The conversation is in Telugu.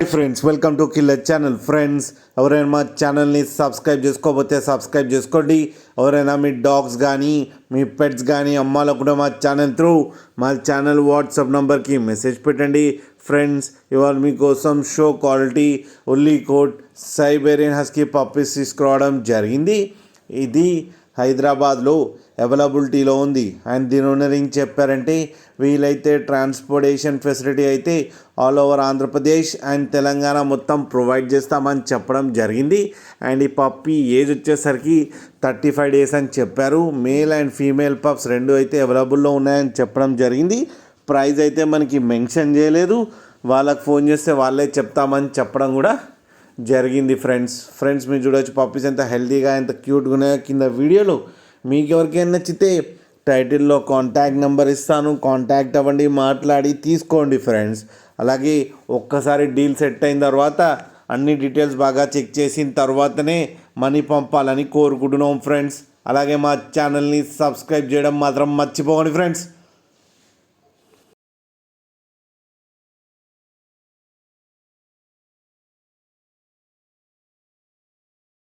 Friends, welcome to killer channel. Friends, ఎవరైనా మా ఛానల్ని సబ్స్క్రైబ్ చేసుకోకపోతే సబ్స్క్రైబ్ చేసుకోండి. ఎవరైనా మీ డాగ్స్ కానీ మీ పెట్స్ కానీ అమ్మాలనుకుంటే మా ఛానల్ వాట్సాప్ నెంబర్కి మెసేజ్ పెట్టండి. ఫ్రెండ్స్, ఇవాళ మీకోసం show quality woolly coat Siberian husky puppies తీసుకురావడం జరిగింది. ఇది హైదరాబాద్లో అవైలబిలిటీలో ఉంది. అండ్ దీని ఓనర్ ఏం చెప్పారంటే, వీలైతే ట్రాన్స్పోర్టేషన్ ఫెసిలిటీ అయితే all over Andhra Pradesh and Telangana మొత్తం ప్రొవైడ్ చేస్తామని చెప్పడం జరిగింది. అండ్ ఈ పప్పీ ఏజ్ వచ్చేసరికి 35 days అని చెప్పారు. మేల్ అండ్ ఫీమేల్ పప్స్ రెండు అయితే అవైలబుల్లో ఉన్నాయని చెప్పడం జరిగింది. ప్రైస్ అయితే మనకి మెన్షన్ చేయలేదు. వాళ్ళకి ఫోన్ చేస్తే వాళ్ళే చెప్తామని చెప్పడం కూడా జరిగింది. ఫ్రెండ్స్ మీరు చూడవచ్చు పప్పీస్ ఎంత హెల్తీగా ఎంత క్యూట్గా ఉన్నాయో. కింద వీడియోలో మీకు ఎవరికైనా నచ్చితే టైటిల్లో కాంటాక్ట్ నెంబర్ ఇస్తాను, కాంటాక్ట్ అవ్వండి, మాట్లాడి తీసుకోండి ఫ్రెండ్స్. అలాగే ఒక్కసారి డీల్ సెట్ అయిన తర్వాత అన్ని డీటెయిల్స్ బాగా చెక్ చేసిన తర్వాతనే మనీ పంపాలని కోరుకుంటున్నాం ఫ్రెండ్స్. అలాగే మా ఛానల్ని సబ్స్క్రైబ్ చేయడం మాత్రం మర్చిపోకండి ఫ్రెండ్స్.